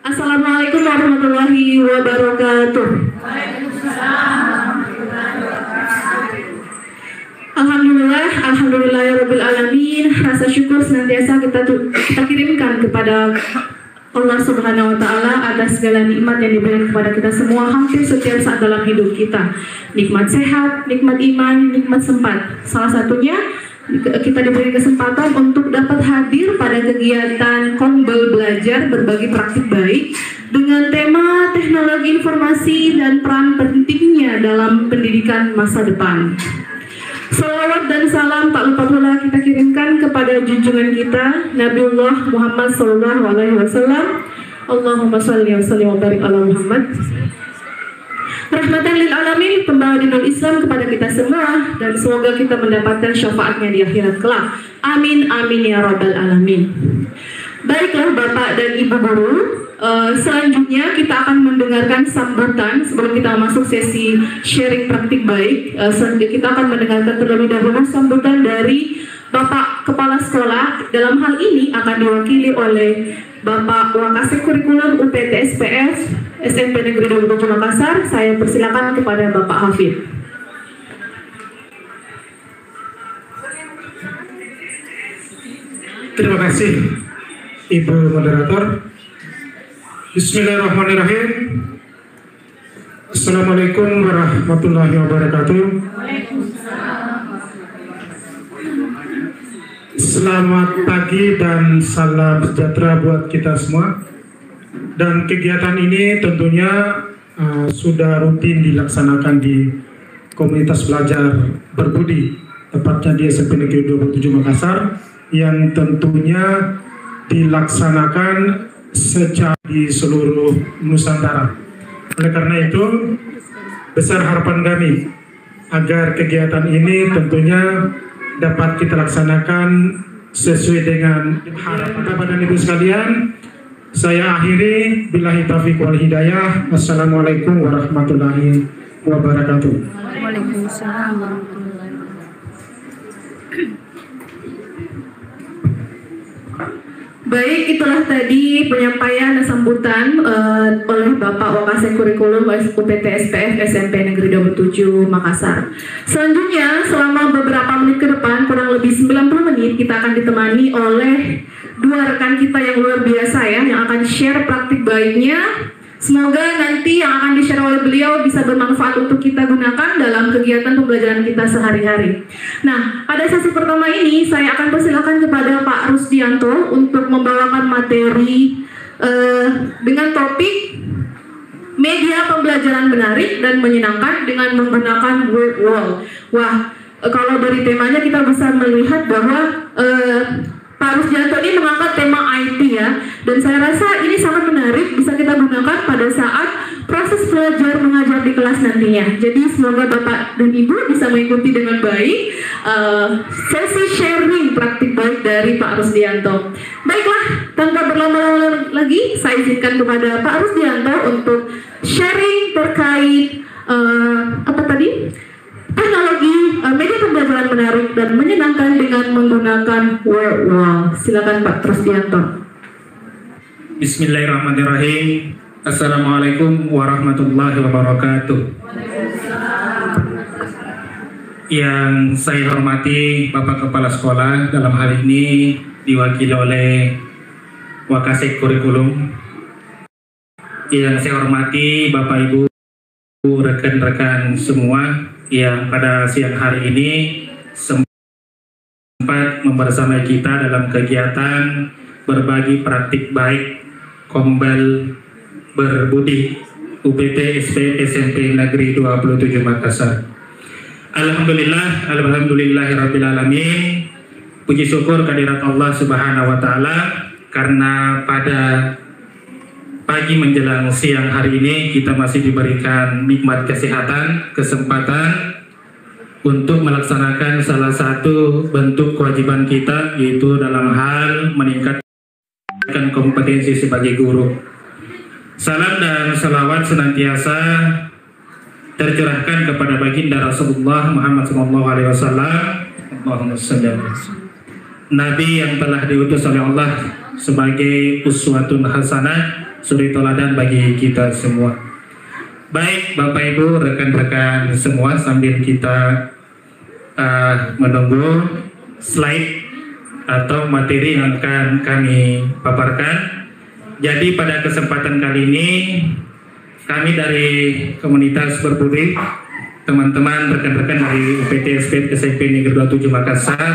Assalamualaikum warahmatullahi wabarakatuh. Alhamdulillahirrabbilalamin. Rasa syukur senantiasa kita kirimkan kepada Allah Subhanahu wa Ta'ala atas segala nikmat yang diberikan kepada kita semua hampir setiap saat dalam hidup kita. Nikmat sehat, nikmat iman, nikmat sempat. Salah satunya kita diberi kesempatan untuk dapat hadir pada kegiatan Kombel Belajar Berbagi Praktik Baik dengan tema teknologi informasi dan peran pentingnya dalam pendidikan masa depan. Salawat dan salam tak lupa pula kita kirimkan kepada junjungan kita Nabiullah Muhammad SAW. Allahumma salli wa sallim wa barik ala Muhammad. Rahmatan lil alamin, pembawa dinul Islam kepada kita semua, dan semoga kita mendapatkan syafaatnya di akhirat kelak. Amin amin ya rabbal alamin. Baiklah Bapak dan Ibu guru, selanjutnya kita akan mendengarkan sambutan sebelum kita masuk sesi sharing praktik baik. Selanjutnya kita akan mendengarkan terlebih dahulu sambutan dari Bapak Kepala Sekolah. Dalam hal ini akan diwakili oleh Bapak Wakasek Kurikulum UPT SPS SMP Negeri 27 Makassar. Saya persilakan kepada Bapak Hafid. Terima kasih Ibu Moderator. Bismillahirrahmanirrahim. Assalamualaikum warahmatullahi wabarakatuh. Selamat pagi dan salam sejahtera buat kita semua. Dan kegiatan ini tentunya sudah rutin dilaksanakan di komunitas belajar berbudi, tepatnya di SMP Negeri 27 Makassar, yang tentunya dilaksanakan secara di seluruh Nusantara. Oleh karena itu, besar harapan kami agar kegiatan ini tentunya dapat kita laksanakan sesuai dengan harapan Bapak dan Ibu sekalian. Saya akhiri, billahi taufiq wal hidayah. Assalamualaikum warahmatullahi wabarakatuh. Waalaikumsalam warahmatullahi wabarakatuh. Baik, itulah tadi penyampaian dan sambutan oleh Bapak Wakasek Kurikulum UPT SPF SMP Negeri 27 Makassar. Selanjutnya, selama beberapa menit ke depan, kurang lebih 90 menit, kita akan ditemani oleh dua rekan kita yang luar biasa ya, yang akan share praktik baiknya. Semoga nanti yang akan di-share oleh beliau bisa bermanfaat untuk kita gunakan dalam kegiatan pembelajaran kita sehari-hari. Nah, pada sesi pertama ini saya akan persilakan kepada Pak Rusdianto untuk membawakan materi dengan topik media pembelajaran menarik dan menyenangkan dengan menggunakan word wall. Wah, kalau dari temanya kita bisa melihat bahwa Pak Rusdianto ini mengangkat tema IT ya, dan saya rasa ini sangat menarik, bisa kita gunakan pada saat proses belajar mengajar di kelas nantinya. Jadi semoga Bapak dan Ibu bisa mengikuti dengan baik sesi sharing praktik baik dari Pak Rusdianto. Baiklah, tanpa berlama-lama lagi, saya izinkan kepada Pak Rusdianto untuk sharing terkait teknologi media pembelajaran menarik dan menyenangkan dengan menggunakan word wall. Silakan Pak Rusdianto. Bismillahirrahmanirrahim. Assalamualaikum warahmatullahi wabarakatuh. Yang saya hormati Bapak Kepala Sekolah, dalam hal ini diwakili oleh Wakasek Kurikulum. Yang saya hormati Bapak Ibu, rekan-rekan semua yang pada siang hari ini sempat membersamai kita dalam kegiatan berbagi praktik baik Kombel Berbudi UPT SMP Negeri 27 Makassar. Alhamdulillahirabbil alamin. Puji syukur kehadirat Allah Subhanahu wa Ta'ala, karena pada pagi menjelang siang hari ini kita masih diberikan nikmat kesehatan, kesempatan untuk melaksanakan salah satu bentuk kewajiban kita, yaitu dalam hal meningkatkan kompetensi sebagai guru. Salam dan salawat senantiasa tercurahkan kepada baginda Rasulullah Muhammad SAW, Allahumma shalli ala Nabi yang telah diutus oleh Allah sebagai uswatun hasanah, suri toladan bagi kita semua. Baik Bapak Ibu, rekan-rekan semua, sambil kita menunggu slide atau materi yang akan kami paparkan. Jadi pada kesempatan kali ini kami dari komunitas berbudi, teman-teman rekan-rekan dari UPT SPF SMP Negeri 27 Makassar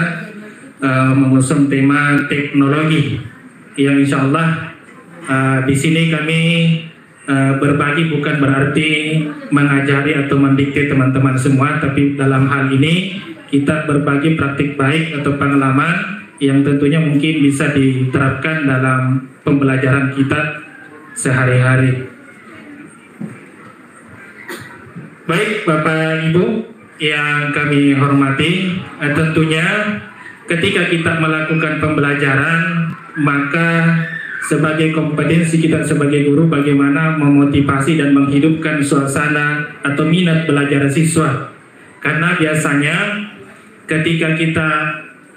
mengusung tema teknologi yang insya Allah di sini kami berbagi bukan berarti mengajari atau mendikte teman-teman semua, tapi dalam hal ini kita berbagi praktik baik atau pengalaman yang tentunya mungkin bisa diterapkan dalam pembelajaran kita sehari-hari. Baik Bapak Ibu yang kami hormati, tentunya ketika kita melakukan pembelajaran, maka sebagai kompetensi kita sebagai guru bagaimana memotivasi dan menghidupkan suasana atau minat belajar siswa. Karena biasanya ketika kita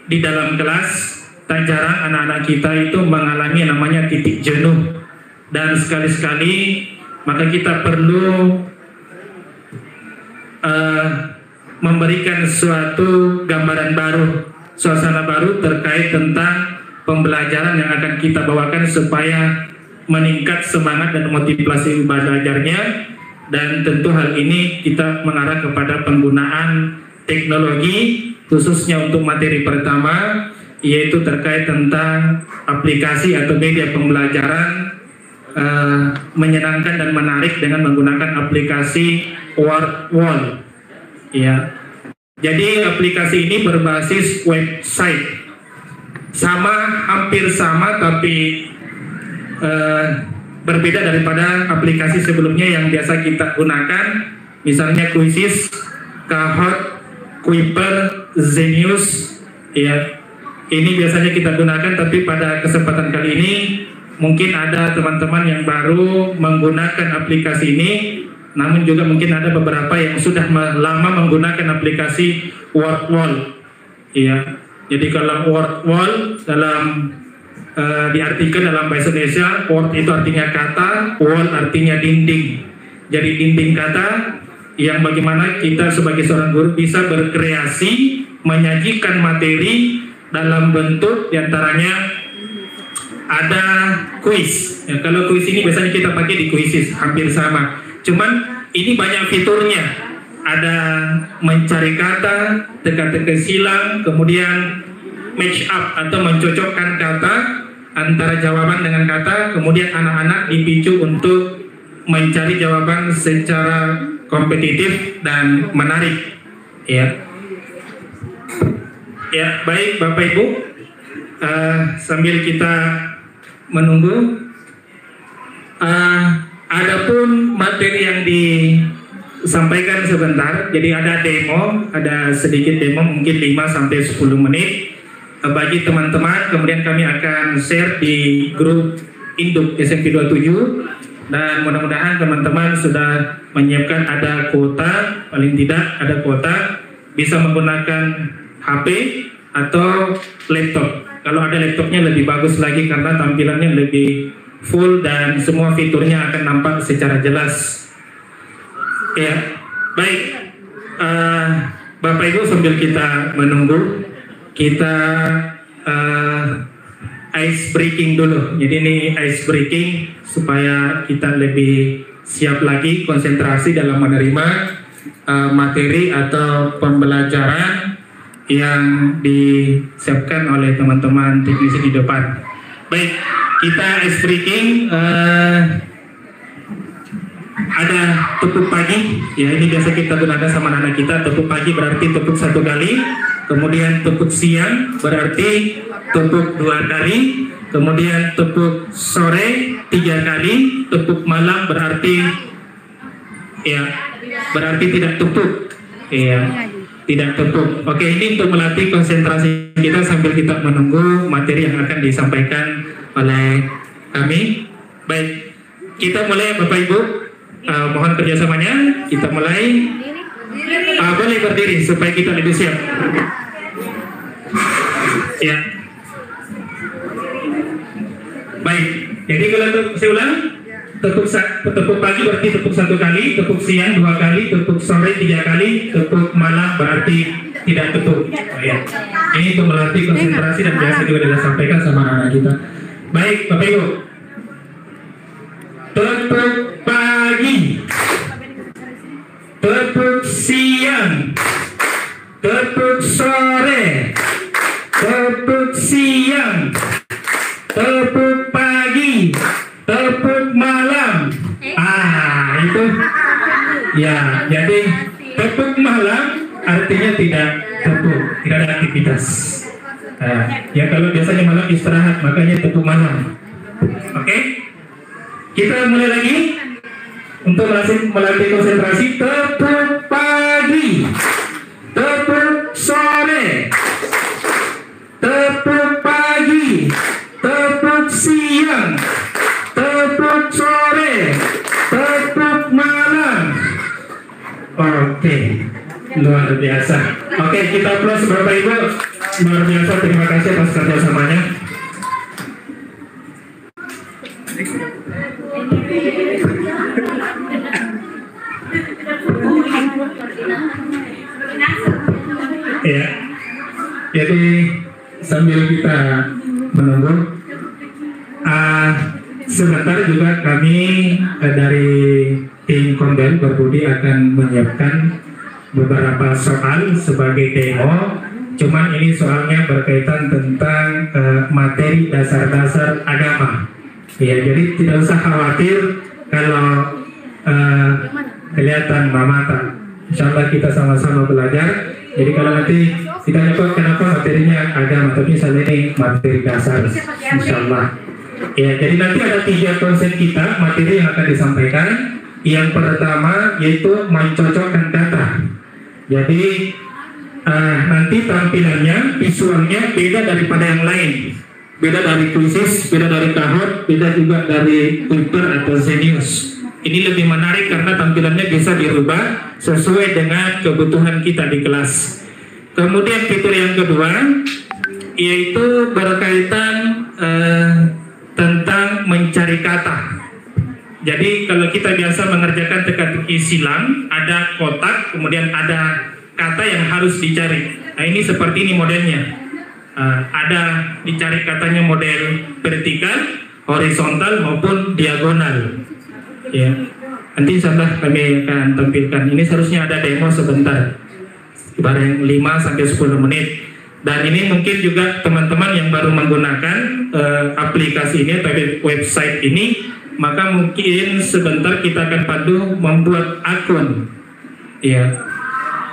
di dalam kelas, tak jarang anak-anak kita itu mengalami namanya titik jenuh. Dan sekali-sekali maka kita perlu memberikan suatu gambaran baru, suasana baru terkait tentang pembelajaran yang akan kita bawakan supaya meningkat semangat dan motivasi belajarnya. Dan tentu hal ini kita mengarah kepada penggunaan teknologi khususnya untuk materi pertama, yaitu terkait tentang aplikasi atau media pembelajaran menyenangkan dan menarik dengan menggunakan aplikasi Word. Ya. Jadi aplikasi ini berbasis website. Hampir sama tapi berbeda daripada aplikasi sebelumnya yang biasa kita gunakan, misalnya Quizizz, Kahoot, Kuiper, Zenius. Ya, ini biasanya kita gunakan, tapi pada kesempatan kali ini mungkin ada teman-teman yang baru menggunakan aplikasi ini, namun juga mungkin ada beberapa yang sudah lama menggunakan aplikasi Wordwall. Ya. Jadi kalau Wordwall dalam diartikan dalam bahasa Indonesia, word itu artinya kata, wall artinya dinding. Jadi dinding kata yang bagaimana kita sebagai seorang guru bisa berkreasi, menyajikan materi dalam bentuk diantaranya ada kuis. Ya, kalau kuis ini biasanya kita pakai di Quizizz, hampir sama. Cuman ini banyak fiturnya. Ada mencari kata, teka-teki silang, kemudian match up atau mencocokkan kata antara jawaban dengan kata, kemudian anak-anak dipicu untuk mencari jawaban secara kompetitif dan menarik. Ya, ya baik Bapak Ibu, sambil kita menunggu, adapun materi yang disampaikan sebentar, jadi ada demo, ada sedikit demo mungkin 5-10 menit bagi teman-teman, kemudian kami akan share di grup induk SMP 27 dan mudah-mudahan teman-teman sudah menyiapkan ada kuota, paling tidak ada kuota, bisa menggunakan HP atau laptop. Kalau ada laptopnya lebih bagus lagi karena tampilannya lebih full dan semua fiturnya akan nampak secara jelas. Ya, baik Bapak Ibu, sambil kita menunggu, kita ice breaking dulu. Jadi ini ice breaking supaya kita lebih siap lagi konsentrasi dalam menerima materi atau pembelajaran yang disiapkan oleh teman-teman teknisi di depan. Baik, kita ice breaking. Ada tepuk pagi, ya ini biasa kita gunakan sama anak kita. Tepuk pagi berarti tepuk 1 kali, kemudian tepuk siang berarti tepuk 2 kali, kemudian tepuk sore 3 kali, tepuk malam berarti tidak tepuk, ya tidak tepuk. Oke, ini untuk melatih konsentrasi kita sambil kita menunggu materi yang akan disampaikan oleh kami. Baik, kita mulai Bapak Ibu. Mohon kerjasamanya, kita mulai. Boleh berdiri supaya kita lebih siap. Ya. Baik, jadi kalau untuk saya ulang, tepuk pagi berarti tepuk 1 kali, tepuk siang 2 kali, tepuk sore 3 kali, tepuk malam berarti tidak tepuk. Oh, ya. Ini untuk melatih konsentrasi dan biasa juga disampaikan sama anak-anak kita. Baik, Bapak Ibu. Tepuk pagi, tepuk siang, tepuk sore, tepuk siang, tepuk pagi, tepuk malam. Itu ya, jadi tepuk malam artinya tidak tepuk, tidak ada aktivitas. Ya kalau biasanya malam istirahat, makanya tepuk malam. Oke, kita mulai lagi untuk melatih konsentrasi. Tepuk pagi, tepuk sore, tepuk pagi, tepuk siang, tepuk sore, tepuk malam. Oke, luar biasa. Oke, kita plus Bapak Ibu. Luar biasa, terima kasih atas kerjasamanya. Ya, jadi sambil kita menunggu, sebentar juga kami dari tim Kombel Berbudi akan menyiapkan beberapa soal sebagai demo. Cuman ini soalnya berkaitan tentang materi dasar-dasar agama. Ya, jadi tidak usah khawatir kalau kelihatan mata. Insya Allah kita sama-sama belajar. Jadi kalau nanti kita dapat kenapa materinya agama, tapi misalnya ini materi dasar, insya Allah. Ya, jadi nanti ada 3 konsep kita materi yang akan disampaikan. Yang pertama yaitu mencocokkan kata. Jadi nanti tampilannya, visualnya beda daripada yang lain. Beda dari krisis, beda dari kahot, beda juga dari Twitter atau Zenius. Ini lebih menarik karena tampilannya bisa dirubah sesuai dengan kebutuhan kita di kelas. Kemudian fitur yang kedua yaitu berkaitan tentang mencari kata. Jadi kalau kita biasa mengerjakan teka-teki silang, ada kotak, kemudian ada kata yang harus dicari. Nah ini seperti ini modelnya. Ada dicari katanya model vertikal, horizontal maupun diagonal. Ya, nanti insyaallah kami akan tampilkan. Ini seharusnya ada demo sebentar, barang 5 sampai 10 menit. Dan ini mungkin juga teman-teman yang baru menggunakan aplikasi ini atau website ini, maka mungkin sebentar kita akan pandu membuat akun. Ya,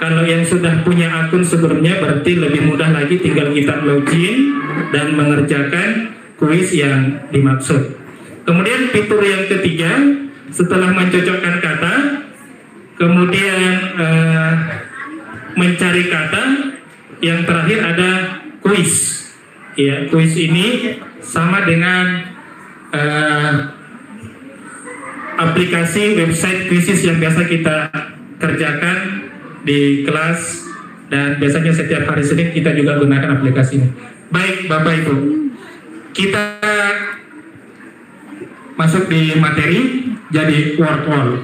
kalau yang sudah punya akun sebelumnya berarti lebih mudah lagi, tinggal kita login dan mengerjakan kuis yang dimaksud. Kemudian fitur yang ketiga, setelah mencocokkan kata, kemudian mencari kata, yang terakhir ada kuis. Ya, kuis ini sama dengan aplikasi website kuisis yang biasa kita kerjakan di kelas, dan biasanya setiap hari Senin kita juga gunakan aplikasi ini. Baik Bapak Ibu, kita masuk di materi. Jadi WordWall.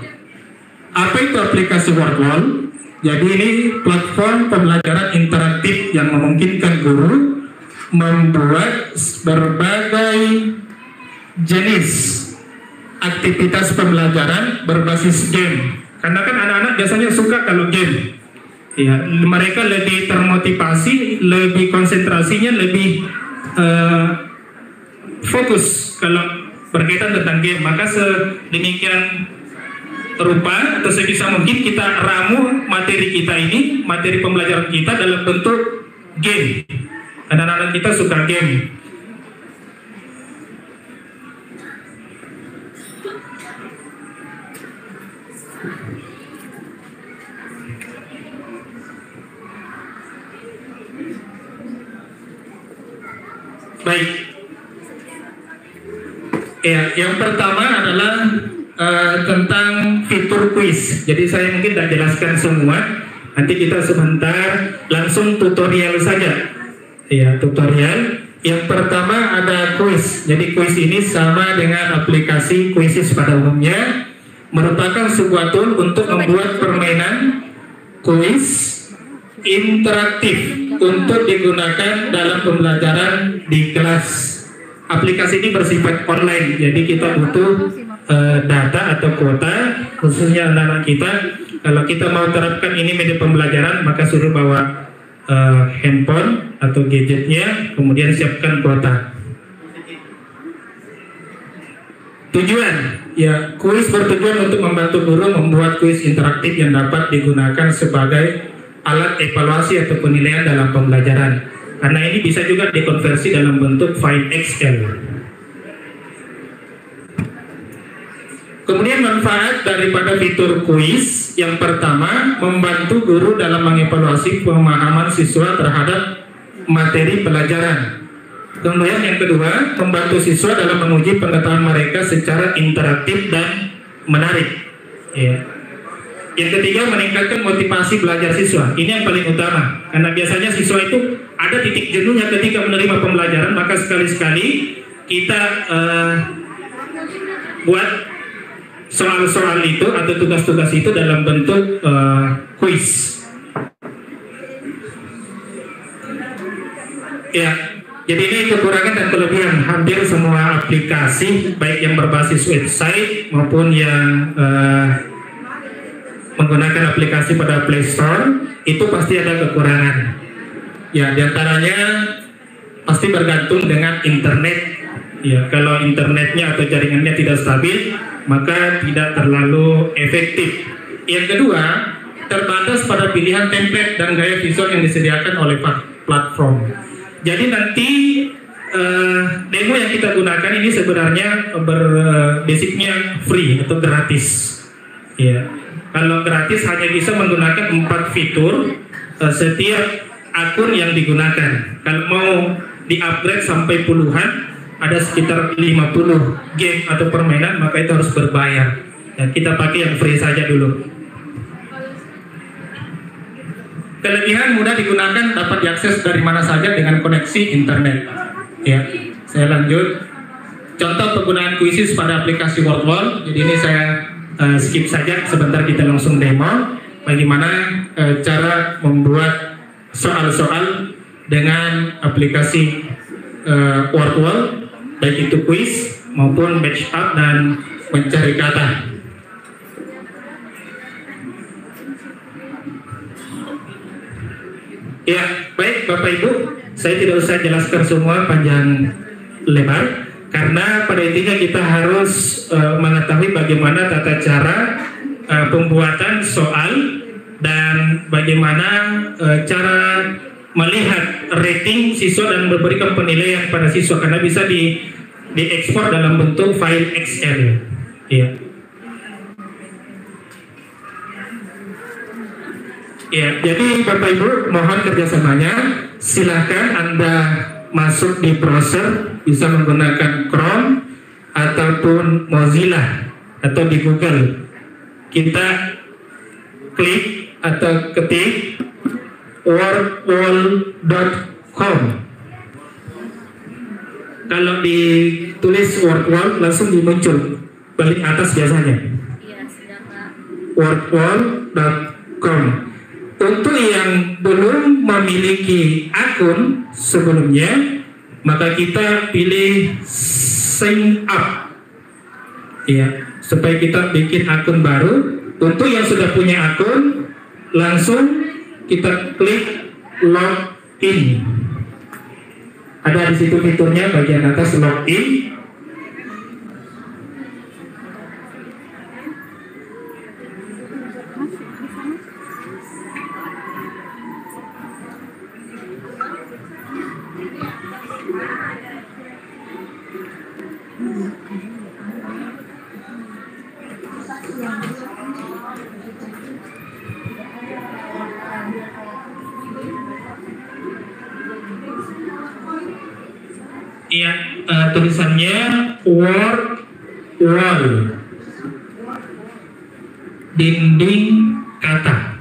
Apa itu aplikasi WordWall? Jadi ini platform pembelajaran interaktif yang memungkinkan guru membuat berbagai jenis aktivitas pembelajaran berbasis game. Karena kan anak-anak biasanya suka kalau game. Ya, mereka lebih termotivasi, lebih konsentrasinya lebih fokus kalau berkaitan tentang game. Maka sedemikian rupa atau sebisa mungkin kita ramu materi kita ini, materi pembelajaran kita dalam bentuk game. Karena anak-anak kita suka game. Baik. Ya, yang pertama adalah tentang fitur quiz. Jadi saya mungkin tidak jelaskan semua. Nanti kita sebentar langsung tutorial saja. Ya, tutorial Yang pertama ada kuis. Jadi kuis ini sama dengan aplikasi Quizizz pada umumnya, merupakan sebuah tool untuk membuat permainan kuis interaktif untuk digunakan dalam pembelajaran di kelas. Aplikasi ini bersifat online, jadi kita butuh data atau kuota, khususnya anak-anak kita. Kalau kita mau terapkan ini media pembelajaran, maka suruh bawa handphone atau gadgetnya, kemudian siapkan kuota. Tujuan, ya kuis bertujuan untuk membantu guru membuat kuis interaktif yang dapat digunakan sebagai alat evaluasi atau penilaian dalam pembelajaran. Karena ini bisa juga dikonversi dalam bentuk file Excel. Kemudian manfaat daripada fitur kuis, yang pertama membantu guru dalam mengevaluasi pemahaman siswa terhadap materi pelajaran. Kemudian yang kedua, membantu siswa dalam menguji pengetahuan mereka secara interaktif dan menarik. Ya. Yang ketiga, meningkatkan motivasi belajar siswa. Ini yang paling utama, karena biasanya siswa itu ada titik jenuhnya ketika menerima pembelajaran, maka sekali-sekali kita buat soal-soal itu atau tugas-tugas itu dalam bentuk kuis. Ya, jadi ini kekurangan dan kelebihan hampir semua aplikasi, baik yang berbasis website maupun yang menggunakan aplikasi pada Play Store, itu pasti ada kekurangan. Ya, diantaranya pasti bergantung dengan internet. Ya, kalau internetnya atau jaringannya tidak stabil, maka tidak terlalu efektif. Yang kedua, terbatas pada pilihan template dan gaya visual yang disediakan oleh platform. Jadi nanti demo yang kita gunakan ini sebenarnya basicnya free atau gratis. Ya, kalau gratis hanya bisa menggunakan 4 fitur setiap akun yang digunakan. Kalau mau di-upgrade sampai puluhan, ada sekitar 50 game atau permainan, maka itu harus berbayar. Dan kita pakai yang free saja dulu. Kelebihan mudah digunakan, dapat diakses dari mana saja dengan koneksi internet. Ya, saya lanjut. Contoh penggunaan Quizizz pada aplikasi WordWall. Jadi ini saya skip saja, sebentar kita langsung demo bagaimana cara membuat soal-soal dengan aplikasi WordWall, baik itu kuis maupun match up dan mencari kata. Ya, baik Bapak Ibu, saya tidak usah jelaskan semua panjang lebar, karena pada intinya kita harus mengetahui bagaimana tata cara pembuatan soal dan bagaimana cara melihat rating siswa dan memberikan penilaian pada siswa, karena bisa diekspor dalam bentuk file Excel. Ya. Ya, jadi Bapak Ibu mohon kerjasamanya. Silahkan Anda masuk di browser, bisa menggunakan Chrome ataupun Mozilla atau di Google. Kita klik atau ketik wordwall.com. Kalau ditulis WordWall langsung dimuncul paling atas biasanya. wordwall.com. Untuk yang belum memiliki akun sebelumnya, maka kita pilih sign up, ya, supaya kita bikin akun baru. Untuk yang sudah punya akun, langsung kita klik login. Ada di situ fiturnya bagian atas login. Iya, tulisannya WordWall, dinding kata.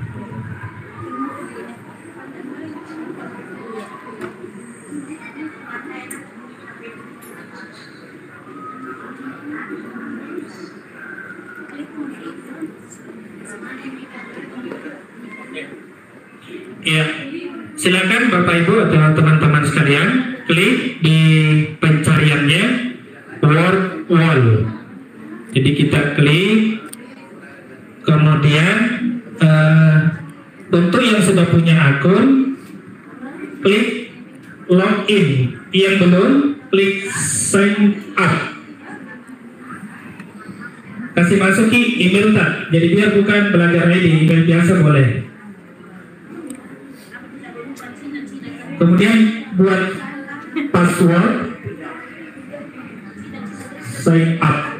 Ya, silakan Bapak Ibu atau teman-teman sekalian klik di pencariannya word wall. Jadi kita klik, kemudian untuk yang sudah punya akun klik login, yang belum klik sign up. Kasih masuki email tak, jadi biar bukan belajar ID, email biasa boleh. Kemudian buat password sign up.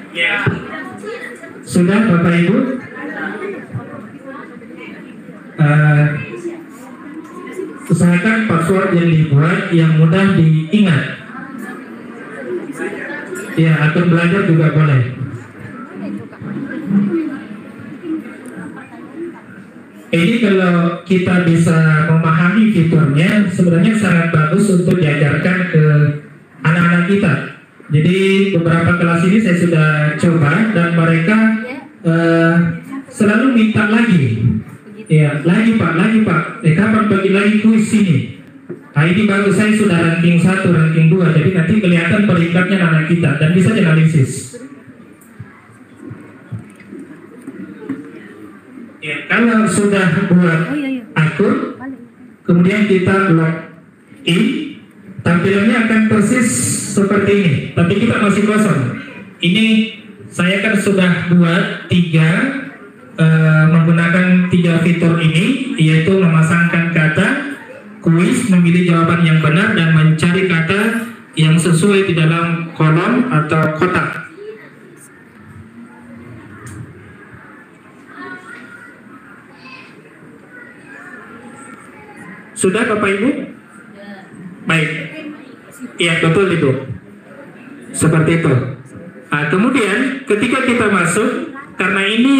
Ya. Sudah Bapak Ibu? Usahakan password yang dibuat yang mudah diingat. Ya, akun belajar juga boleh. Ini kalau kita bisa memahami fiturnya, sebenarnya sangat bagus untuk diajarkan ke anak-anak kita. Jadi beberapa kelas ini saya sudah coba dan mereka selalu minta lagi. Ya, lagi Pak. Kapan bagi lagi kuis ini? Nah, ini bagus, saya sudah ranking 1, ranking 2. Jadi nanti kelihatan peringkatnya anak kita dan bisa dianalisis. Ya, kalau sudah buat akun, kemudian kita login, tampilannya akan persis seperti ini, tapi kita masih kosong. Ini saya kan sudah buat 3 menggunakan 3 fitur ini, yaitu memasangkan kata, kuis, memilih jawaban yang benar, dan mencari kata yang sesuai di dalam kolom atau kotak. Sudah Bapak Ibu? Baik. Iya, betul itu. Seperti itu. Nah, kemudian ketika kita masuk, karena ini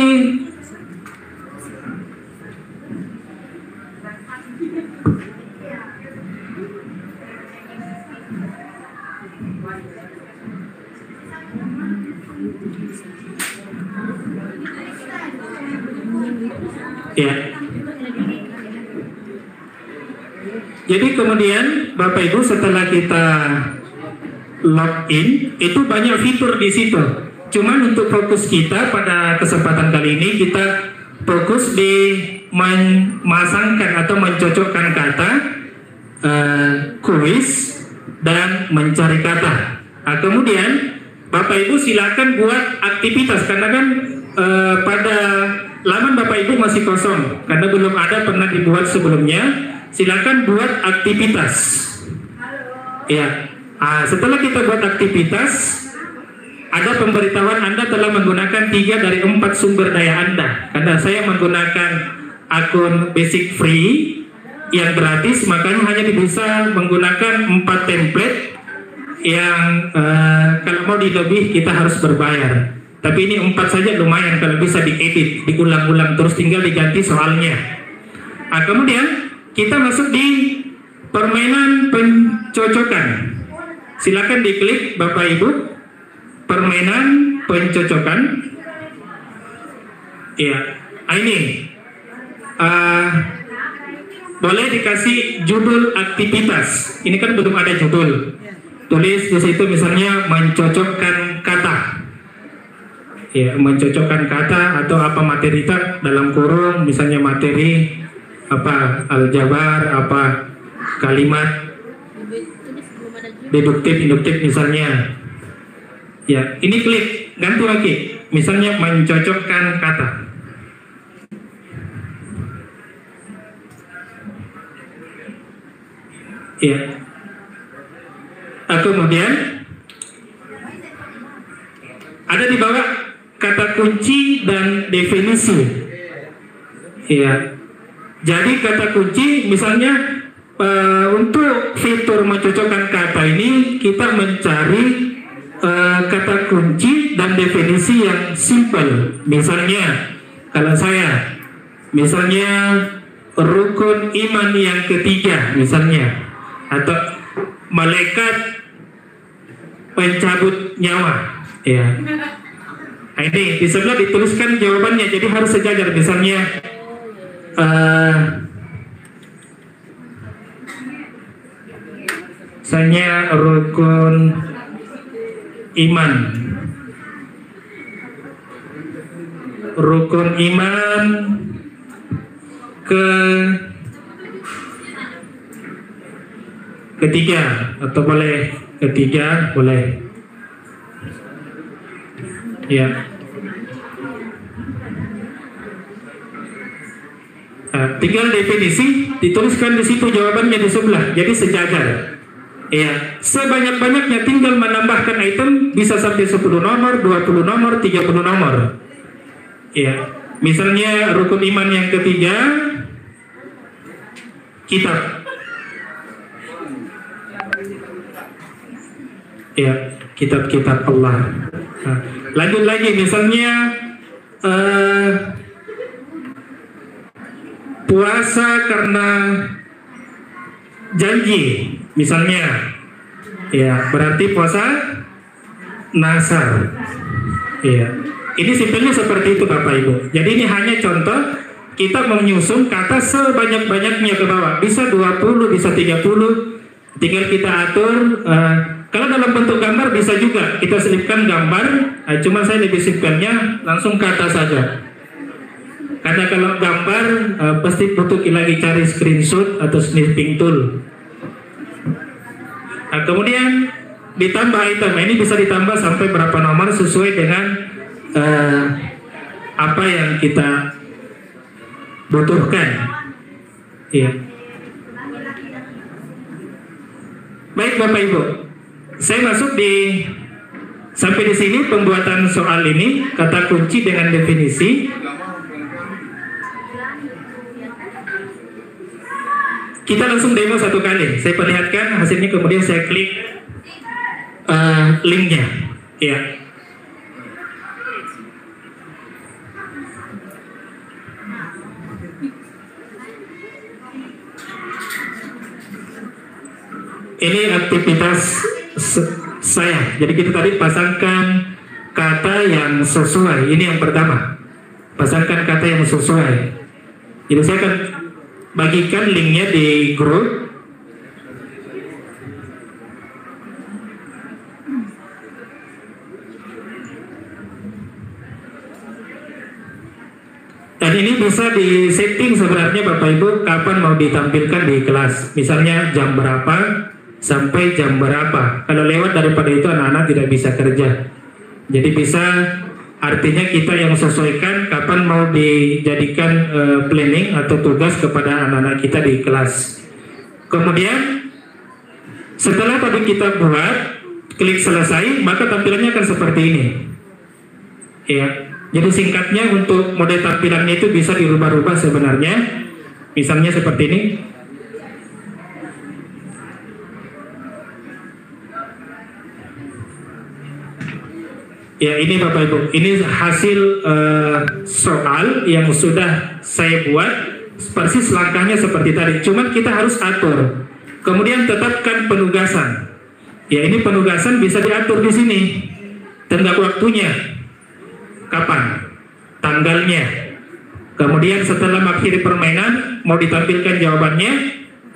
ya. Jadi kemudian Bapak Ibu setelah kita login, itu banyak fitur di situ. Cuman untuk fokus kita pada kesempatan kali ini, kita fokus di memasangkan atau mencocokkan kata, kuis, dan mencari kata. Nah, kemudian Bapak Ibu silakan buat aktivitas, karena kan pada laman Bapak Ibu masih kosong karena belum ada pernah dibuat sebelumnya. Silakan buat aktivitas. Ya. Setelah kita buat aktivitas, ada pemberitahuan Anda telah menggunakan 3 dari 4 sumber daya Anda. Karena saya menggunakan akun basic free yang gratis, makanya hanya bisa menggunakan 4 template yang kalau mau dilebih kita harus berbayar. Tapi ini 4 saja lumayan kalau bisa diedit, diulang-ulang terus, tinggal diganti soalnya. Kemudian kita masuk di permainan pencocokan. Silakan diklik Bapak Ibu, permainan pencocokan. Ya, ini boleh dikasih judul aktivitas. Ini kan belum ada judul. Tulis di situ misalnya mencocokkan kata. Ya, mencocokkan kata atau apa materi tak dalam kurung, misalnya materi apa aljabar, apa kalimat deduktif, induktif misalnya. Ya, ini klik ganti lagi, misalnya mencocokkan kata. Ya. Kemudian ada di bawah kata kunci dan definisi. Ya. Jadi kata kunci misalnya untuk fitur mencocokkan kata ini kita mencari kata kunci dan definisi yang simple. Misalnya, kalau saya, misalnya rukun iman yang ketiga, misalnya, atau malaikat pencabut nyawa, ya. Nah, ini di sebelah dituliskan jawabannya, jadi harus sejajar. Misalnya, misalnya rukun iman, rukun iman ketiga, atau boleh ketiga, boleh, ya. Tinggal definisi dituliskan di situ, jawabannya di sebelah, jadi sejajar. Ya, sebanyak-banyaknya tinggal menambahkan item, bisa sampai 10 nomor, 20 nomor, 30 nomor. Ya, misalnya rukun iman yang ketiga, kitab. Ya, kitab-kitab Allah. Nah, lanjut lagi, misalnya puasa karena janji, misalnya, ya berarti puasa nasar. Ya, ini simpelnya seperti itu Bapak Ibu. Jadi ini hanya contoh, kita menyusun kata sebanyak-banyaknya ke bawah. Bisa 20, bisa 30, tinggal kita atur. Kalau dalam bentuk gambar bisa juga kita selipkan gambar, cuma saya lebih simpelnya langsung kata saja. Karena kalau gambar pasti butuh lagi cari screenshot atau snipping tool. Nah, kemudian ditambah item, ini bisa ditambah sampai berapa nomor sesuai dengan apa yang kita butuhkan. Iya. Baik Bapak Ibu, saya masuk sampai di sini pembuatan soal ini, kata kunci dengan definisi. Kita langsung demo satu kali. Saya perlihatkan hasilnya, kemudian saya klik linknya. Ya. Ini aktivitas saya. Jadi kita tadi pasangkan kata yang sesuai. Ini yang pertama. Pasangkan kata yang sesuai. Jadi saya akan bagikan linknya di grup. Dan ini bisa di setting sebenarnya Bapak Ibu kapan mau ditampilkan di kelas. Misalnya jam berapa sampai jam berapa. Kalau lewat daripada itu anak-anak tidak bisa kerja. Jadi bisa, artinya kita yang sesuaikan kapan mau dijadikan planning atau tugas kepada anak-anak kita di kelas. Kemudian setelah tadi kita buat, klik selesai, maka tampilannya akan seperti ini. Ya, jadi singkatnya untuk mode tampilannya itu bisa dirubah-rubah sebenarnya. Misalnya seperti ini. Ya, ini Bapak Ibu, ini hasil soal yang sudah saya buat, persis langkahnya seperti tadi. Cuma kita harus atur. Kemudian tetapkan penugasan. Ya, ini penugasan bisa diatur di sini. Tenggat waktunya, kapan, tanggalnya. Kemudian setelah mengakhiri permainan, mau ditampilkan jawabannya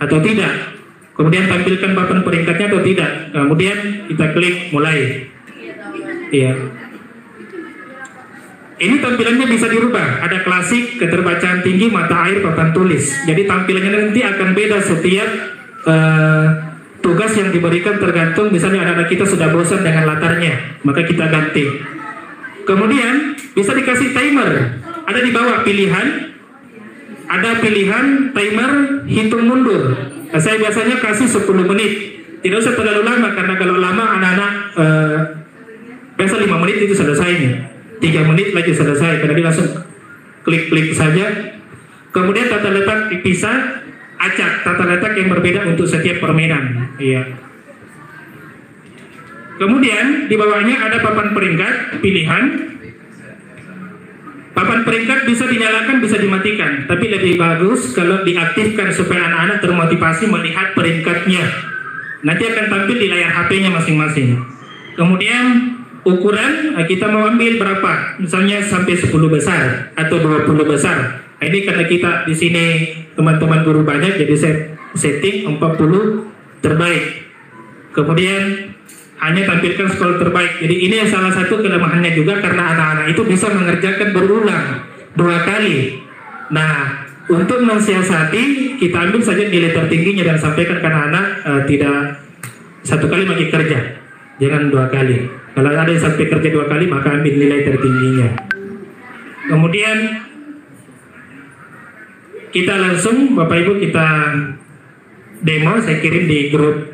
atau tidak. Kemudian tampilkan papan peringkatnya atau tidak. Kemudian kita klik mulai. Iya. Ini tampilannya bisa dirubah. Ada klasik, keterbacaan tinggi, mata air, papan tulis. Jadi tampilannya nanti akan beda setiap tugas yang diberikan, tergantung misalnya anak-anak kita sudah bosan dengan latarnya, maka kita ganti. Kemudian bisa dikasih timer. Ada di bawah pilihan. Ada pilihan timer hitung mundur. Nah, saya biasanya kasih 10 menit. Tidak usah terlalu lama, karena kalau lama anak-anak biasa 5 menit itu selesai nih, 3 menit lagi selesai, karena dia langsung klik-klik saja. Kemudian tata letak dipisah, acak, tata letak yang berbeda untuk setiap permainan. Iya. Kemudian di bawahnya ada papan peringkat pilihan. Papan peringkat bisa dinyalakan, bisa dimatikan, tapi lebih bagus kalau diaktifkan supaya anak-anak termotivasi melihat peringkatnya. Nanti akan tampil di layar HP-nya masing-masing. Kemudian ukuran, kita mau ambil berapa? Misalnya sampai 10 besar atau 20 besar. Nah, ini karena kita di sini teman-teman guru banyak, jadi saya setting 40 terbaik. Kemudian hanya tampilkan skor terbaik. Jadi ini salah satu kelemahannya juga, karena anak-anak itu bisa mengerjakan berulang 2 kali. Nah, untuk mensiasati, kita ambil saja nilai tertingginya dan sampaikan ke anak-anak, tidak 1 kali bagi kerja, jangan 2 kali. Kalau ada yang sampai kerja 2 kali, maka ambil nilai tertingginya. Kemudian kita langsung, Bapak Ibu, kita demo, saya kirim di grup.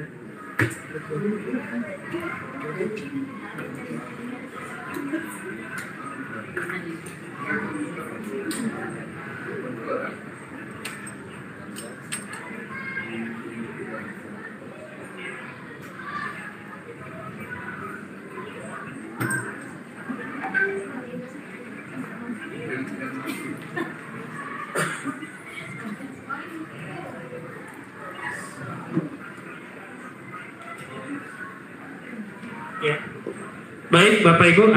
Ya. Baik Bapak Ibu,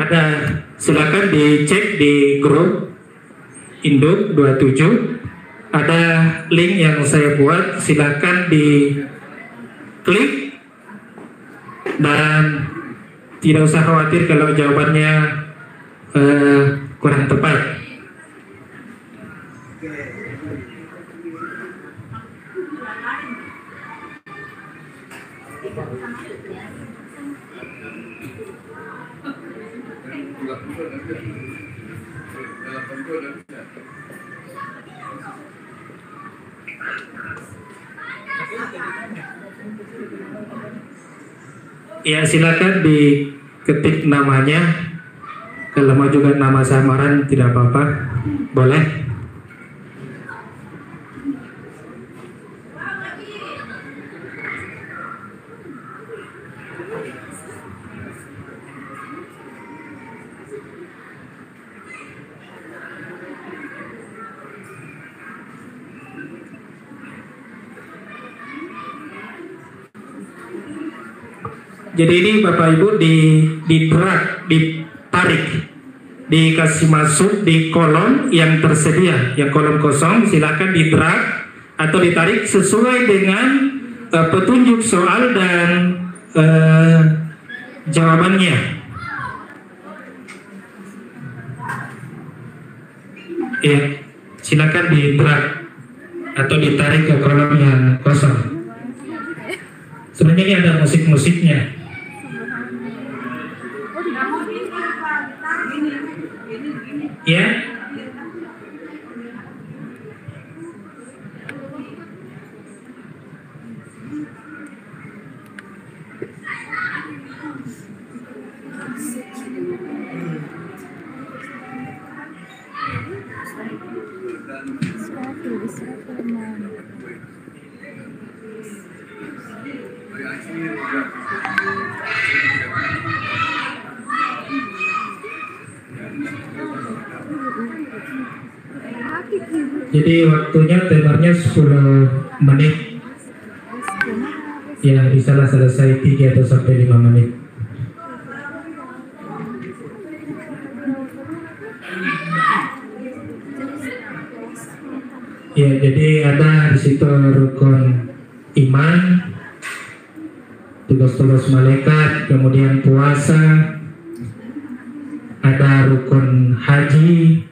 silakan dicek di grup Induk 27. Ada link yang saya buat, silakan diklik dan tidak usah khawatir kalau jawabannya kurang tepat. Ya, silakan diketik namanya. Kalau mau juga nama samaran tidak apa-apa, boleh. Jadi ini Bapak Ibu ditarik, dikasih masuk di kolom yang tersedia, yang kolom kosong. Silakan di-drag atau ditarik sesuai dengan petunjuk soal dan jawabannya. Ya, silakan di-drag atau ditarik ke kolom yang kosong. Sebenarnya ini ada musik-musiknya. Ya. Jadi waktunya timernya 10 menit. Ya, bisa selesai 3 atau sampai 5 menit. Ya, jadi ada di situ rukun iman, tugas-tugas malaikat, kemudian puasa, ada rukun haji,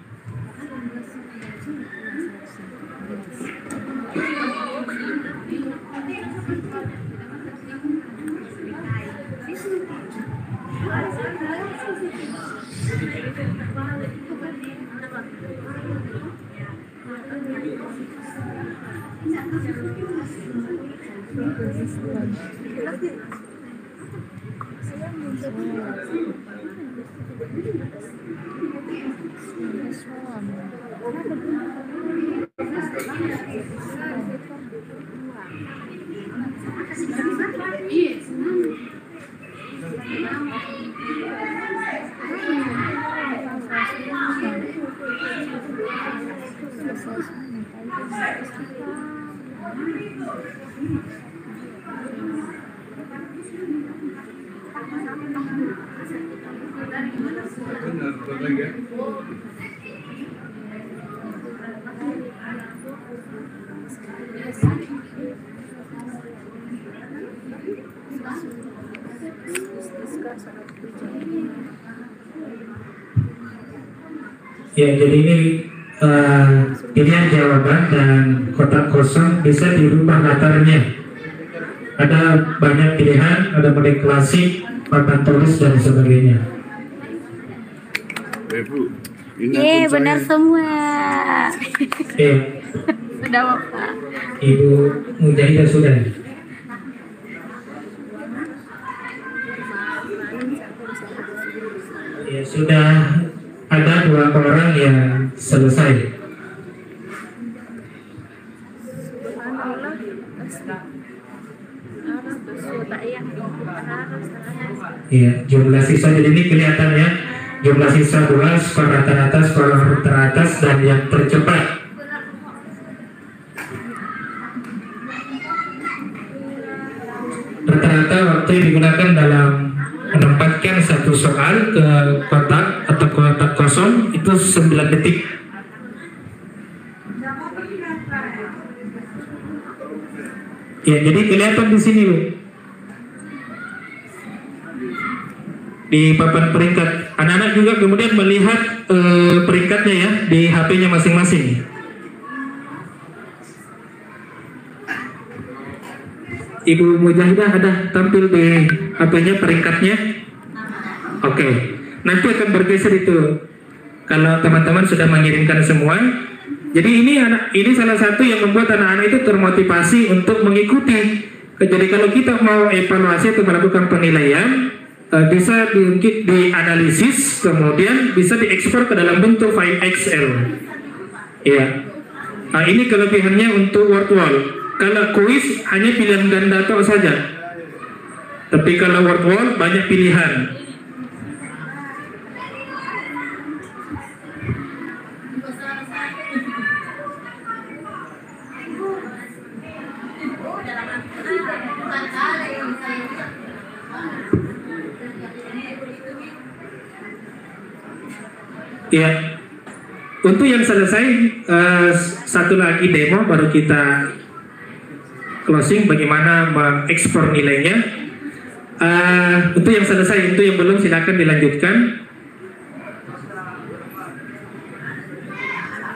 Ya, jadi ini pilihan jawaban dan kotak kosong bisa dirubah latarnya. Ada banyak pilihan, ada model klasik, papan tulis dan sebagainya. Benar semua. Ya, Sudah Bapak. Ibu Mujahidah sudah. Ya, sudah ada 2 orang yang selesai. Iya, jumlah siswa jadi ini kelihatannya jumlah siswa 2, skor rata-rata, skor teratas dan yang tercepat. Rata-rata waktu yang digunakan dalam menempatkan satu soal ke kotak atau kotak kosong itu 9 detik. Ya, jadi kelihatan di sini, Bu. Di papan peringkat, anak-anak juga kemudian melihat peringkatnya ya di HP-nya masing-masing. Ibu Mujahidah ada tampil di HP-nya peringkatnya? Oke, nanti akan bergeser itu kalau teman-teman sudah mengirimkan semua. Jadi ini salah satu yang membuat anak-anak itu termotivasi untuk mengikuti. Jadi kalau kita mau evaluasi atau melakukan penilaian, bisa dianalisis, kemudian bisa diekspor ke dalam bentuk file Excel. Ya, nah, ini kelebihannya untuk word wall. Kalau kuis hanya pilihan ganda tok saja, tapi kalau word wall banyak pilihan. Ya, untuk yang selesai satu lagi demo baru kita closing bagaimana mengekspor nilainya. Untuk yang selesai, untuk yang belum silakan dilanjutkan.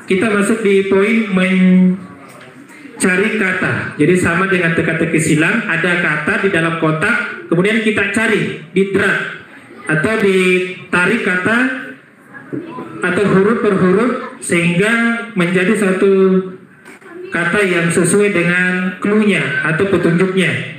Kita masuk di poin mencari kata. Jadi sama dengan teka-teki silang, ada kata di dalam kotak, kemudian kita cari di drag atau ditarik kata atau huruf per huruf sehingga menjadi satu kata yang sesuai dengan clue-nya atau petunjuknya.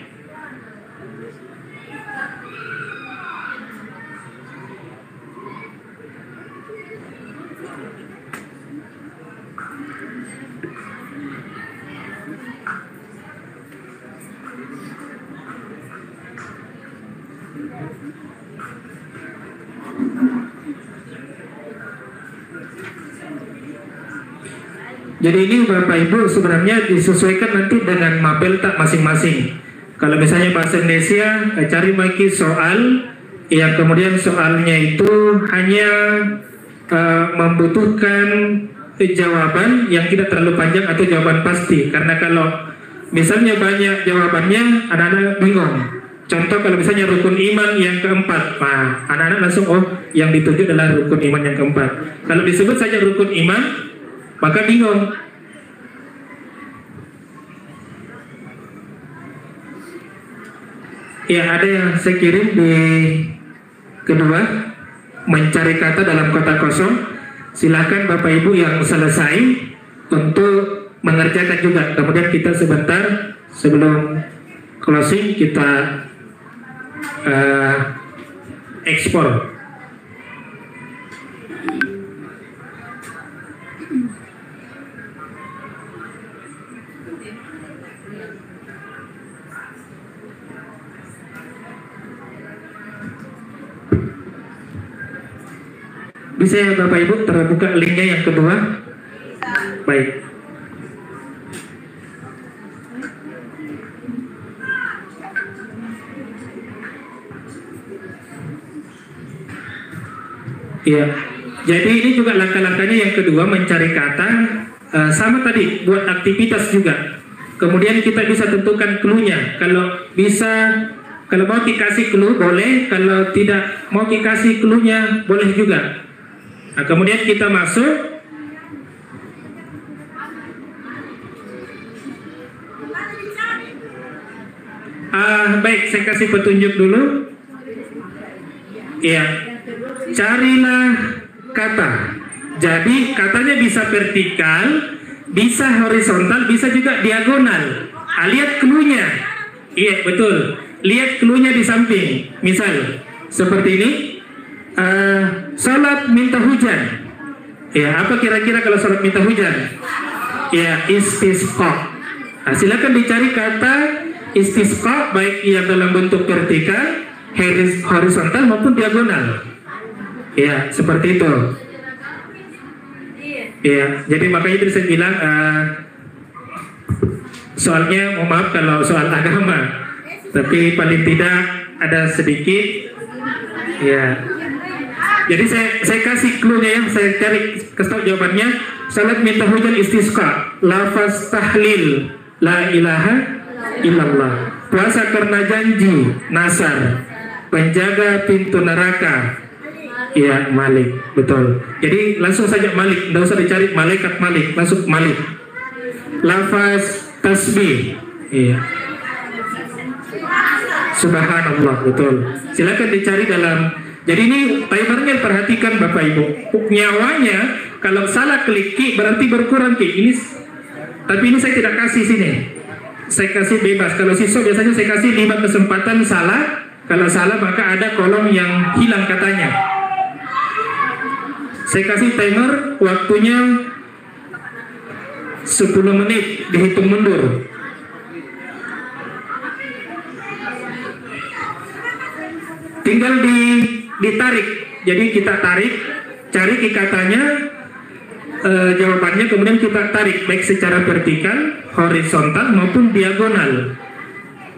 Jadi ini Bapak Ibu sebenarnya disesuaikan nanti dengan mapel tak masing-masing. Kalau misalnya bahasa Indonesia, cari lagi soal yang kemudian soalnya itu hanya membutuhkan jawaban yang tidak terlalu panjang atau jawaban pasti. Karena kalau misalnya banyak jawabannya, anak-anak bingung. Contoh kalau misalnya rukun iman yang keempat, nah, anak-anak langsung yang dituju adalah rukun iman yang keempat. Kalau disebut saja rukun iman, maka bingung. Ya, ada yang saya kirim di kedua, mencari kata dalam kotak kosong. Silakan Bapak Ibu yang selesai untuk mengerjakan juga. Kemudian kita sebentar sebelum closing kita ekspor. Bisa ya Bapak Ibu terbuka linknya yang kedua? Baik. Iya. Jadi ini juga langkah-langkahnya yang kedua, mencari kata. Sama tadi buat aktivitas juga. Kemudian kita bisa tentukan clue-nya. Kalau mau dikasih clue boleh, kalau tidak mau dikasih clue-nya boleh juga. Nah, kemudian kita masuk. Baik, saya kasih petunjuk dulu. Iya. Carilah kata. Jadi katanya bisa vertikal, bisa horizontal, bisa juga diagonal. Lihat clue-nya. Iya, betul. Lihat clue-nya di samping. Misal seperti ini. Salat minta hujan. Ya, apa kira-kira kalau salat minta hujan? Ya, istisqa. Nah, silakan dicari kata istisqa, baik yang dalam bentuk vertikal, horizontal maupun diagonal. Ya, seperti itu. Ya, jadi makanya itu saya bilang soalnya, mohon maaf kalau soal agama, tapi paling tidak ada sedikit. Ya, jadi saya kasih clue-nya, yang saya cari kasih jawabannya. Salat minta hujan istisqa, lafaz tahlil, la ilaha illallah. Puasa karena janji, nasar. Penjaga pintu neraka. Ya, Malik, betul. Jadi langsung saja Malik, tidak usah dicari malaikat Malik, langsung Malik. Lafaz tasbih, iya. Subhanallah, betul. Silakan dicari dalam. Jadi ini timernya perhatikan Bapak Ibu. Nyawanya kalau salah klik ki berarti berkurang ki. Ini, tapi ini saya tidak kasih sini. Saya kasih bebas. Kalau siswa biasanya saya kasih 5 kesempatan salah. Kalau salah maka ada kolom yang hilang katanya. Saya kasih timer, waktunya 10 menit, dihitung mundur. Tinggal ditarik. Jadi kita tarik, cari katanya, jawabannya, kemudian kita tarik baik secara vertikal, horizontal maupun diagonal.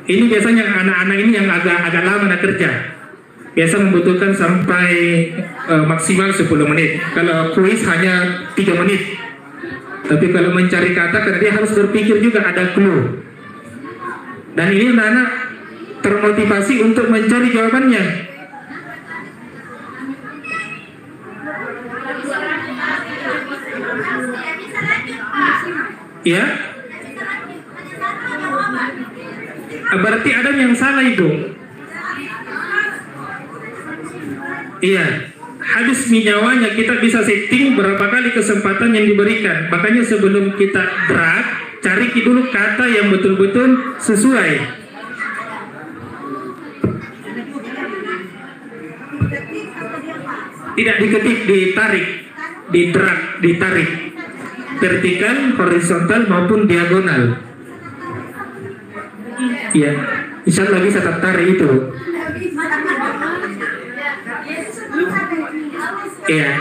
Ini biasanya anak-anak ini yang agak lama nak kerja. Biasa membutuhkan sampai maksimal 10 menit. Kalau kuis hanya 3 menit. Tapi kalau mencari kata, karena dia harus berpikir juga, ada clue. Dan ini anak-anak termotivasi untuk mencari jawabannya. Ya? Berarti ada yang salah itu. Iya, habis nyawanya kita bisa setting berapa kali kesempatan yang diberikan. Makanya sebelum kita drag, cari dulu kata yang betul-betul sesuai. Tidak diketik, ditarik, didrag, ditarik. Vertikal, horizontal maupun diagonal. Iya, insya Allah bisa tertarik itu. Iya.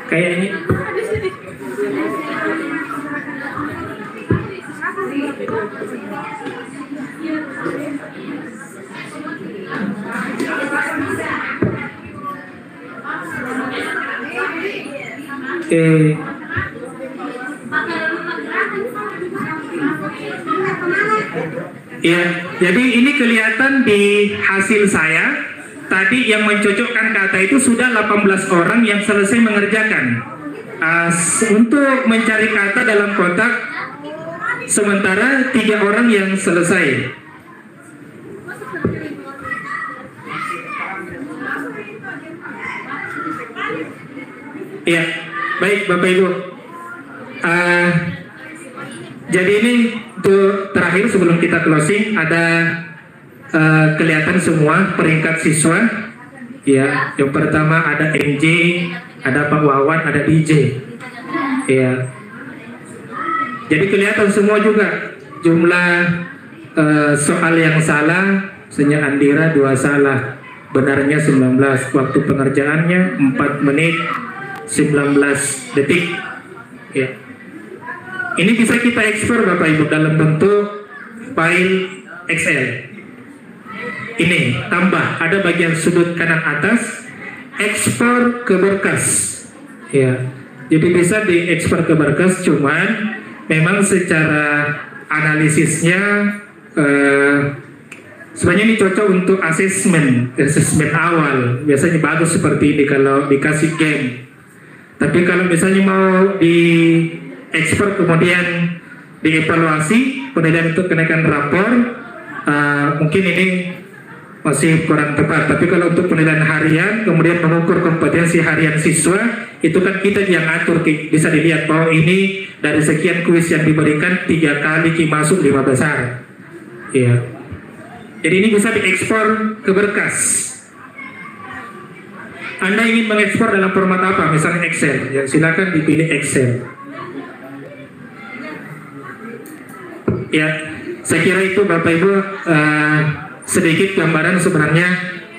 Kayaknya ya, jadi ini kelihatan di hasil saya. Tadi yang mencocokkan kata itu sudah 18 orang yang selesai mengerjakan. Untuk mencari kata dalam kotak, sementara 3 orang yang selesai. Ya, baik Bapak Ibu. Jadi ini untuk terakhir sebelum kita closing, ada kelihatan semua peringkat siswa. Ya, yang pertama ada MJ, ada Pak Wawan, ada DJ. Ya. Jadi kelihatan semua juga jumlah soal yang salah, misalnya Andira 2 salah, benarnya 19, waktu pengerjaannya 4 menit 19 detik. Ya. Ini bisa kita ekspor Bapak Ibu dalam bentuk file Excel. Ini tambah, ada bagian sudut kanan atas, ekspor ke berkas. Ya. Jadi bisa diekspor ke berkas, cuman memang secara analisisnya sebenarnya ini cocok untuk asesmen awal. Biasanya bagus seperti ini kalau dikasih game. Tapi kalau misalnya mau diekspor kemudian dievaluasi penilaian untuk kenaikan rapor, mungkin ini masih kurang tepat. Tapi kalau untuk penilaian harian kemudian mengukur kompetensi harian siswa, itu kan kita yang atur, bisa dilihat bahwa ini dari sekian kuis yang diberikan 3 kali masuk 5 besar. Ya. Jadi ini bisa diekspor ke berkas. Anda ingin mengekspor dalam format apa? Misalnya Excel, ya silakan dipilih Excel. Ya, saya kira itu Bapak Ibu sedikit gambaran. Sebenarnya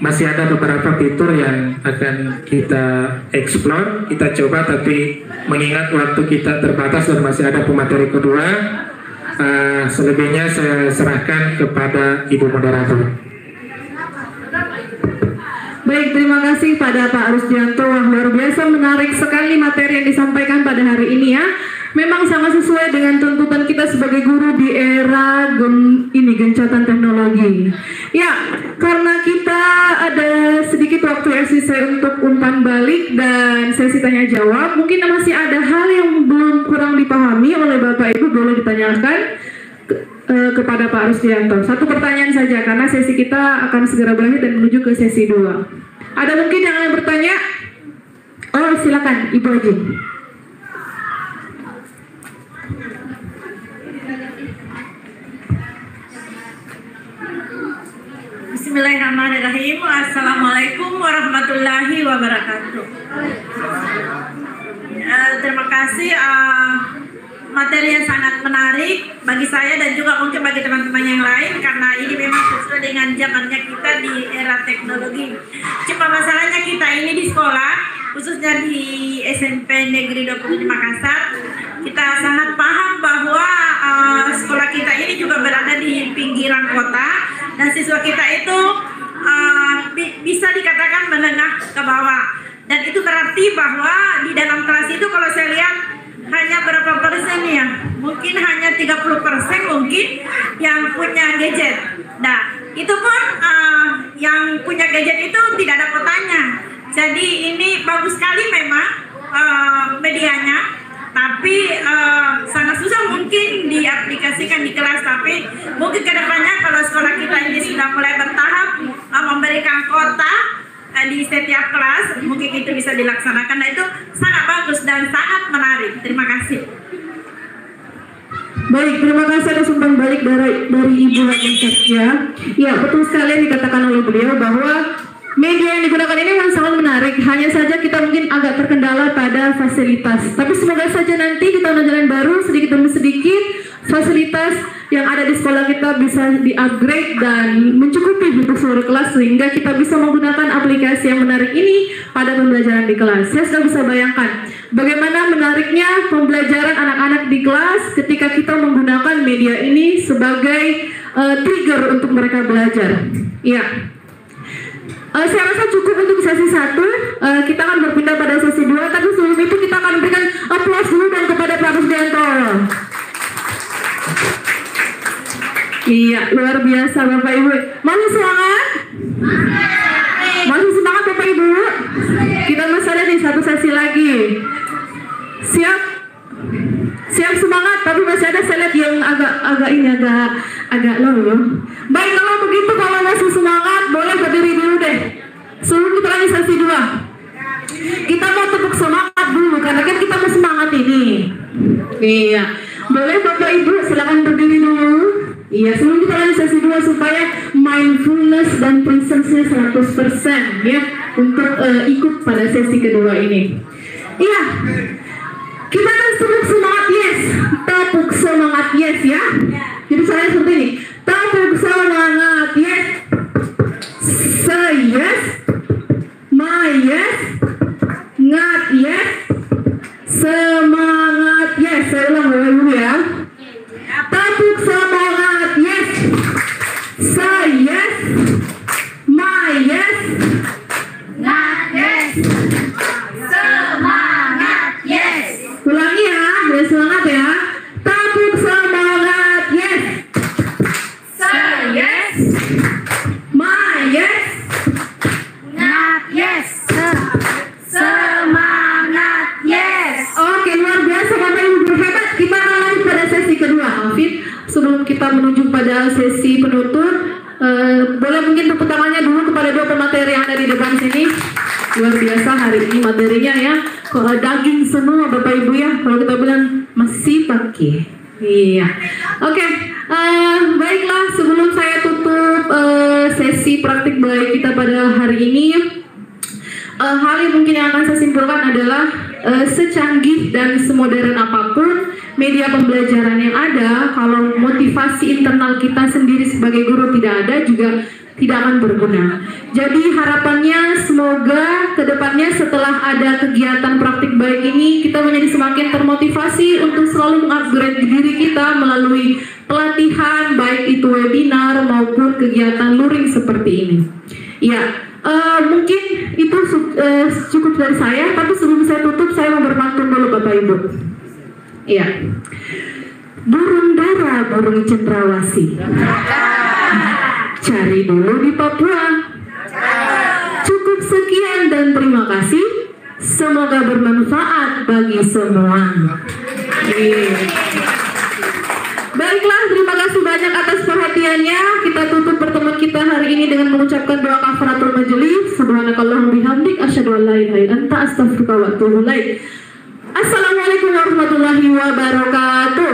masih ada beberapa fitur yang akan kita eksplor, kita coba, tapi mengingat waktu kita terbatas dan masih ada pemateri kedua, selebihnya saya serahkan kepada Ibu Moderator. Baik, terima kasih pada Pak Rusdianto. Wah, luar biasa menarik sekali materi yang disampaikan pada hari ini ya. Memang sangat sesuai dengan tuntutan kita sebagai guru di era gencatan teknologi. Ya, karena kita ada sedikit waktu ya sisa untuk umpan balik dan sesi tanya jawab. Mungkin masih ada hal yang belum kurang dipahami oleh Bapak Ibu, boleh ditanyakan kepada Pak Rusdianto. 1 pertanyaan saja karena sesi kita akan segera berakhir dan menuju ke sesi 2. Ada mungkin yang ingin bertanya? Oh, silakan Ibu Haji. Bismillahirrahmanirrahim. Assalamualaikum warahmatullahi wabarakatuh. Terima kasih. Materi yang sangat menarik bagi saya dan juga mungkin bagi teman-teman yang lain, karena ini memang sesuai dengan zamannya kita di era teknologi. Cuma masalahnya kita ini di sekolah, khususnya di SMP Negeri 27 Makassar, kita sangat paham bahwa sekolah kita ini juga berada di pinggiran kota dan siswa kita itu bisa dikatakan menengah ke bawah. Dan itu berarti bahwa di dalam kelas itu kalau saya lihat hanya berapa persen ya? Mungkin hanya 30% mungkin yang punya gadget. Nah, itu pun yang punya gadget itu tidak ada kotanya. Jadi ini bagus sekali memang medianya, tapi sangat susah mungkin diaplikasikan di kelas. Tapi mungkin kedepannya kalau sekolah kita ini sudah mulai bertahap memberikan kota di setiap kelas, mungkin itu bisa dilaksanakan. Nah, itu sangat bagus dan sangat menarik. Terima kasih. Baik, terima kasih atas umpan balik dari Ibu Haji ya. Ya, betul sekali yang dikatakan oleh beliau bahwa media yang digunakan ini memang sangat menarik. Hanya saja kita mungkin agak terkendala pada fasilitas. Tapi semoga saja nanti di tahun ajaran baru sedikit demi sedikit fasilitas yang ada di sekolah kita bisa di-upgrade dan mencukupi untuk seluruh kelas sehingga kita bisa menggunakan aplikasi yang menarik ini pada pembelajaran di kelas. Saya sudah bisa bayangkan bagaimana menariknya pembelajaran anak-anak di kelas ketika kita menggunakan media ini sebagai trigger untuk mereka belajar. Ya. Saya rasa cukup untuk sesi 1. Kita akan berpindah pada sesi 2, tapi sebelum itu kita akan berikan aplaus dulu dan kepada Pak Rusdianto. Iya, luar biasa Bapak Ibu. Masih semangat? Masih semangat Bapak Ibu? Kita masih ada di 1 sesi lagi. Siap? Siap semangat, tapi masih ada saya lihat yang agak low. Baik, kalau begitu kalau masih semangat boleh berdiri dulu deh. Sebelum kita lanjut sesi 2. Kita mau tepuk semangat dulu karena kan kita mau semangat ini. Iya. Boleh Bapak Ibu silakan berdiri dulu. Iya, sebelum kita lanjut sesi 2 supaya mindfulness dan presence-nya 100% ya untuk ikut pada sesi kedua ini. Iya. Kita akan tepuk semangat yes. Tepuk semangat yes ya. Jadi saya seperti ini. Tepuk sebelum kita menuju pada sesi penutup, boleh mungkin tepuk tangannya dulu kepada dua pemateri yang ada di depan sini. Luar biasa hari ini materinya ya. Kok daging semua Bapak Ibu ya. Kalau kita bilang masih pakai. Iya. Oke. Baiklah, sebelum saya tutup sesi praktik baik kita pada hari ini, hal yang mungkin yang akan saya simpulkan adalah secanggih dan semodern apapun media pembelajaran yang ada, kalau motivasi internal kita sendiri sebagai guru tidak ada, juga tidak akan berguna. Jadi harapannya semoga kedepannya setelah ada kegiatan praktik baik ini, kita menjadi semakin termotivasi untuk selalu mengupgrade diri kita melalui pelatihan, baik itu webinar maupun kegiatan luring seperti ini. Ya, mungkin itu cukup dari saya, tapi sebelum saya tutup saya mau berpantun dulu Bapak Ibu. Iya. Burung dara, burung cendrawasih, cari dulu di Papua. Cukup sekian dan terima kasih. Semoga bermanfaat bagi semua. Baiklah, terima kasih banyak atas perhatiannya. Kita tutup pertemuan kita hari ini dengan mengucapkan doa kafaratul majelis. Subhanakallahumma bihamdik asyhadu an la ilaha illa anta astaghfiruka wa atubu ilaik. Assalamualaikum warahmatullahi wabarakatuh.